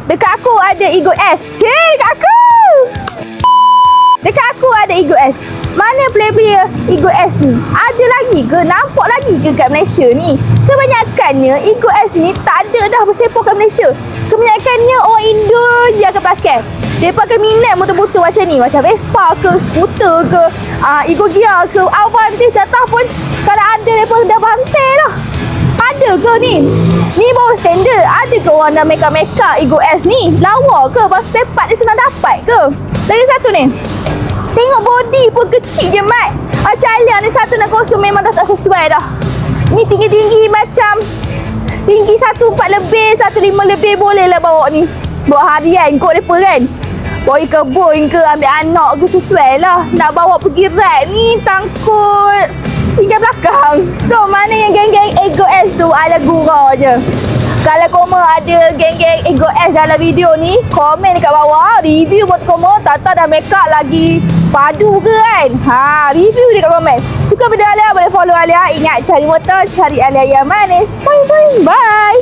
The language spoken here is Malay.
Dekat aku ada Ego S. Dekat aku. Dekat aku ada Ego S. Mana player Ego S ni? Ada lagi ke? Nampak lagi ke kat Malaysia ni? Kebanyakannya Ego S ni tak ada dah bersepah kat Malaysia. Kebanyakannya orang Indo je akan pakai. Mereka akan minat motor-motor macam ni. Macam Vespa ke, skuter ke, Ego Gear ke, Avantis datang pun kalau ada mereka dah bantai dah. Ada ke ni? Ni baru standard. Ada ke orang dah meka-meka Ego S ni? Lawa ke? Baru spare part dia senang dapat ke? Lagi satu ni. Tengok body pun kecil je, Mat. Macam Alia ni 160 memang dah tak sesuai dah. Ni tinggi-tinggi macam tinggi 14 lebih, 15 lebih boleh lah bawa ni. Bawa harian kot mereka kan. Bawa kebun ke, ambil anak ke sesuai lah. Nak bawa pergi ride ni tangkut tinggal belakang. So mana yang geng-geng Ego S tu ala gurau je. Kalau korang ada geng-geng Ego S dalam video ni, komen dekat bawah. Review motor korang, tak tahu dah make up lagi padu ke kan. Review dekat komen. Suka video Alia boleh follow Alia. Ingat cari motor, cari Alia yang manis. Bye bye. Bye.